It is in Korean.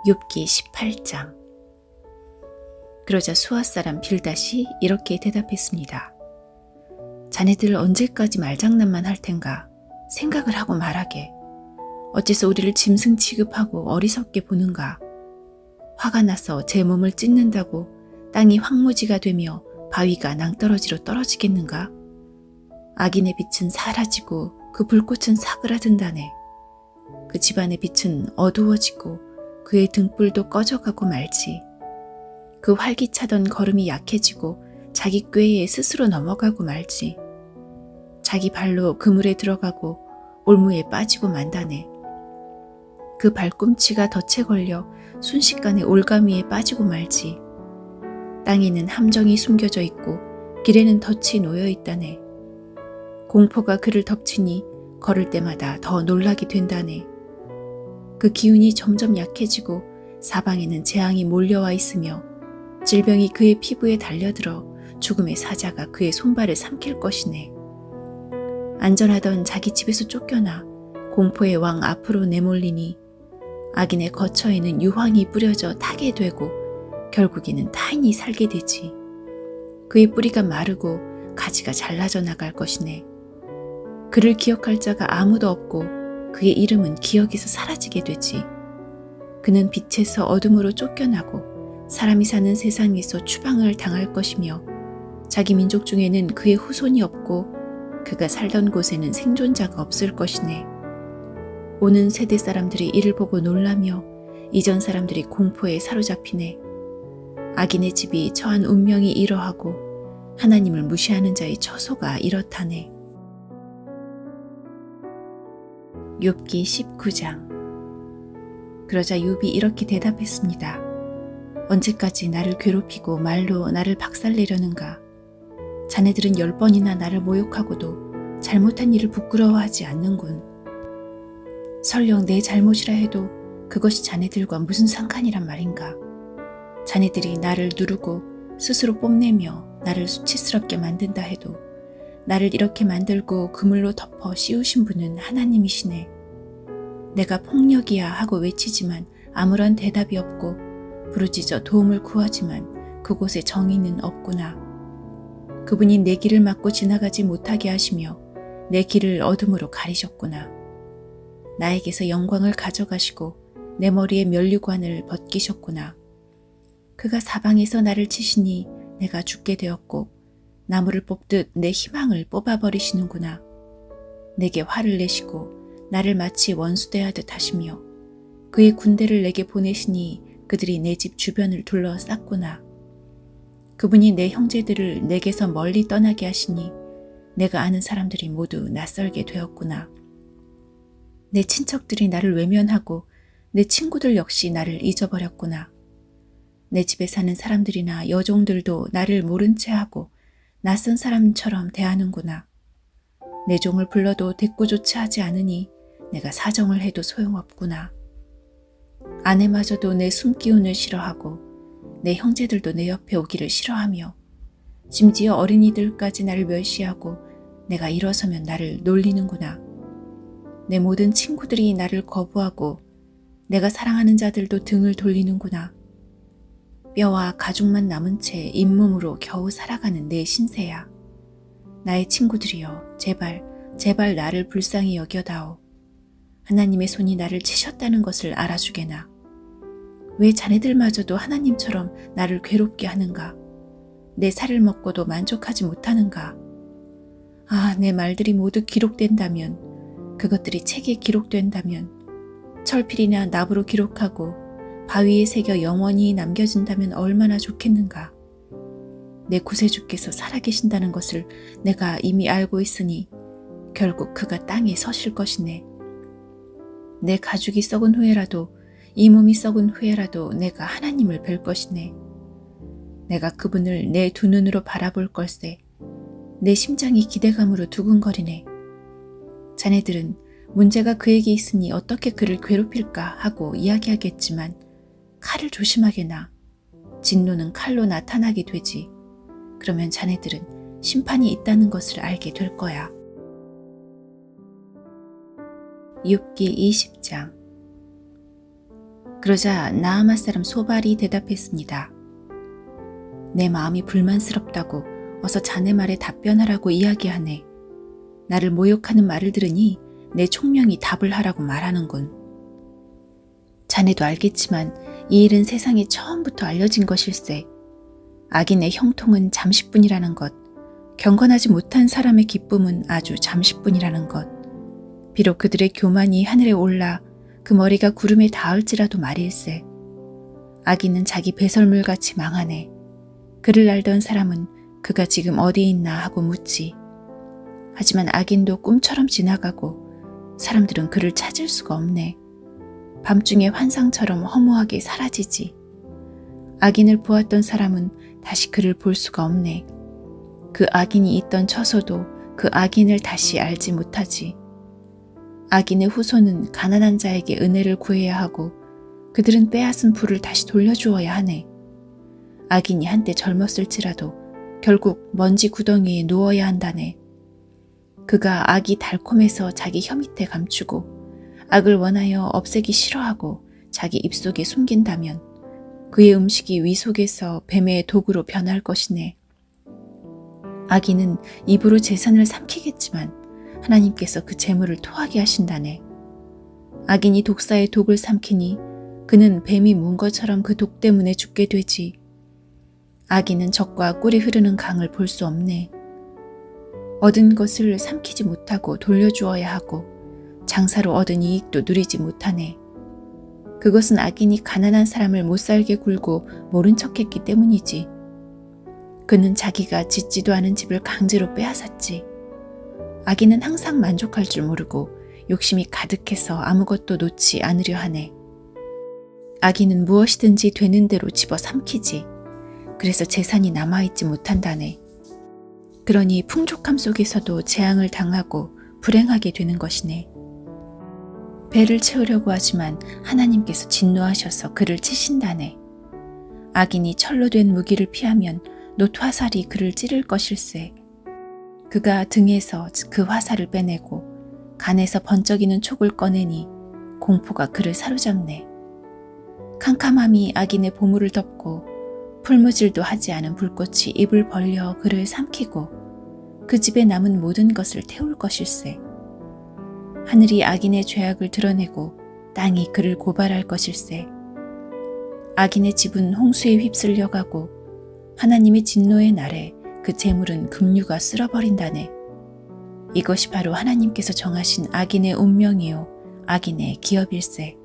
욥기 18장. 그러자 수아 사람 빌닷이 이렇게 대답했습니다. 자네들 언제까지 말장난만 할 텐가? 생각을 하고 말하게. 어째서 우리를 짐승 취급하고 어리석게 보는가? 화가 나서 제 몸을 찢는다고 땅이 황무지가 되며 바위가 낭떠러지로 떨어지겠는가? 악인의 빛은 사라지고 그 불꽃은 사그라든다네. 그 집안의 빛은 어두워지고 그의 등불도 꺼져가고 말지. 그 활기차던 걸음이 약해지고 자기 꾀에 스스로 넘어가고 말지. 자기 발로 그물에 들어가고 올무에 빠지고 만다네. 그 발꿈치가 덫에 걸려 순식간에 올가미에 빠지고 말지. 땅에는 함정이 숨겨져 있고 길에는 덫이 놓여 있다네. 공포가 그를 덮치니 걸을 때마다 더 놀라게 된다네. 그 기운이 점점 약해지고 사방에는 재앙이 몰려와 있으며 질병이 그의 피부에 달려들어 죽음의 사자가 그의 손발을 삼킬 것이네. 안전하던 자기 집에서 쫓겨나 공포의 왕 앞으로 내몰리니 악인의 거처에는 유황이 뿌려져 타게 되고 결국에는 타인이 살게 되지. 그의 뿌리가 마르고 가지가 잘라져 나갈 것이네. 그를 기억할 자가 아무도 없고 그의 이름은 기억에서 사라지게 되지. 그는 빛에서 어둠으로 쫓겨나고 사람이 사는 세상에서 추방을 당할 것이며 자기 민족 중에는 그의 후손이 없고 그가 살던 곳에는 생존자가 없을 것이네. 오는 세대 사람들이 이를 보고 놀라며 이전 사람들이 공포에 사로잡히네. 악인의 집이 처한 운명이 이러하고 하나님을 무시하는 자의 처소가 이렇다네. 욥기 19장. 그러자 욥이 이렇게 대답했습니다. 언제까지 나를 괴롭히고 말로 나를 박살내려는가? 자네들은 10번이나 나를 모욕하고도 잘못한 일을 부끄러워하지 않는군. 설령 내 잘못이라 해도 그것이 자네들과 무슨 상관이란 말인가? 자네들이 나를 누르고 스스로 뽐내며 나를 수치스럽게 만든다 해도 나를 이렇게 만들고 그물로 덮어 씌우신 분은 하나님이시네. 내가 폭력이야 하고 외치지만 아무런 대답이 없고 부르짖어 도움을 구하지만 그곳에 정의는 없구나. 그분이 내 길을 막고 지나가지 못하게 하시며 내 길을 어둠으로 가리셨구나. 나에게서 영광을 가져가시고 내 머리에 면류관을 벗기셨구나. 그가 사방에서 나를 치시니 내가 죽게 되었고 나무를 뽑듯 내 희망을 뽑아버리시는구나. 내게 화를 내시고 나를 마치 원수 대하듯 하시며 그의 군대를 내게 보내시니 그들이 내 집 주변을 둘러쌌구나. 그분이 내 형제들을 내게서 멀리 떠나게 하시니 내가 아는 사람들이 모두 낯설게 되었구나. 내 친척들이 나를 외면하고 내 친구들 역시 나를 잊어버렸구나. 내 집에 사는 사람들이나 여종들도 나를 모른 채 하고 낯선 사람처럼 대하는구나. 내 종을 불러도 대꾸조차 하지 않으니 내가 사정을 해도 소용없구나. 아내마저도 내 숨기운을 싫어하고 내 형제들도 내 옆에 오기를 싫어하며 심지어 어린이들까지 나를 멸시하고 내가 일어서면 나를 놀리는구나. 내 모든 친구들이 나를 거부하고 내가 사랑하는 자들도 등을 돌리는구나. 뼈와 가죽만 남은 채 잇몸으로 겨우 살아가는 내 신세야. 나의 친구들이여, 제발 나를 불쌍히 여겨다오. 하나님의 손이 나를 치셨다는 것을 알아주게나. 왜 자네들마저도 하나님처럼 나를 괴롭게 하는가? 내 살을 먹고도 만족하지 못하는가? 아, 내 말들이 모두 기록된다면, 그것들이 책에 기록된다면, 철필이나 납으로 기록하고 바위에 새겨 영원히 남겨진다면 얼마나 좋겠는가. 내 구세주께서 살아계신다는 것을 내가 이미 알고 있으니 결국 그가 땅에 서실 것이네. 내 가죽이 썩은 후에라도 이 몸이 썩은 후에라도 내가 하나님을 뵐 것이네. 내가 그분을 내 두 눈으로 바라볼 걸세. 내 심장이 기대감으로 두근거리네. 자네들은 문제가 그에게 있으니 어떻게 그를 괴롭힐까 하고 이야기하겠지만 칼을 조심하게나. 진노는 칼로 나타나게 되지. 그러면 자네들은 심판이 있다는 것을 알게 될 거야. 욥기 20장. 그러자 나아마 사람 소발이 대답했습니다. 내 마음이 불만스럽다고 어서 자네 말에 답변하라고 이야기하네. 나를 모욕하는 말을 들으니 내 총명이 답을 하라고 말하는군. 자네도 알겠지만 이 일은 세상에 처음부터 알려진 것일세. 악인의 형통은 잠시뿐이라는 것, 경건하지 못한 사람의 기쁨은 아주 잠시뿐이라는 것. 비록 그들의 교만이 하늘에 올라 그 머리가 구름에 닿을지라도 말일세. 악인은 자기 배설물같이 망하네. 그를 알던 사람은 그가 지금 어디 있나 하고 묻지. 하지만 악인도 꿈처럼 지나가고 사람들은 그를 찾을 수가 없네. 밤중에 환상처럼 허무하게 사라지지. 악인을 보았던 사람은 다시 그를 볼 수가 없네. 그 악인이 있던 처소도 그 악인을 다시 알지 못하지. 악인의 후손은 가난한 자에게 은혜를 구해야 하고 그들은 빼앗은 부를 다시 돌려주어야 하네. 악인이 한때 젊었을지라도 결국 먼지 구덩이에 누워야 한다네. 그가 악이 달콤해서 자기 혀 밑에 감추고 악을 원하여 없애기 싫어하고 자기 입속에 숨긴다면 그의 음식이 위 속에서 뱀의 도구로 변할 것이네. 악인은 입으로 재산을 삼키겠지만 하나님께서 그 재물을 토하게 하신다네. 악인이 독사의 독을 삼키니 그는 뱀이 문 것처럼 그 독 때문에 죽게 되지. 악인은 적과 꿀이 흐르는 강을 볼 수 없네. 얻은 것을 삼키지 못하고 돌려주어야 하고 장사로 얻은 이익도 누리지 못하네. 그것은 악인이 가난한 사람을 못살게 굴고 모른 척했기 때문이지. 그는 자기가 짓지도 않은 집을 강제로 빼앗았지. 악인은 항상 만족할 줄 모르고 욕심이 가득해서 아무것도 놓지 않으려 하네. 악인은 무엇이든지 되는 대로 집어 삼키지. 그래서 재산이 남아있지 못한다네. 그러니 풍족함 속에서도 재앙을 당하고 불행하게 되는 것이네. 배를 채우려고 하지만 하나님께서 진노하셔서 그를 치신다네. 악인이 철로 된 무기를 피하면 놋화살이 그를 찌를 것일세. 그가 등에서 그 화살을 빼내고 간에서 번쩍이는 촉을 꺼내니 공포가 그를 사로잡네. 캄캄함이 악인의 보물을 덮고 풀무질도 하지 않은 불꽃이 입을 벌려 그를 삼키고 그 집에 남은 모든 것을 태울 것일세. 하늘이 악인의 죄악을 드러내고 땅이 그를 고발할 것일세. 악인의 집은 홍수에 휩쓸려 가고 하나님의 진노의 날에 그 재물은 급류가 쓸어버린다네. 이것이 바로 하나님께서 정하신 악인의 운명이요 악인의 기업일세.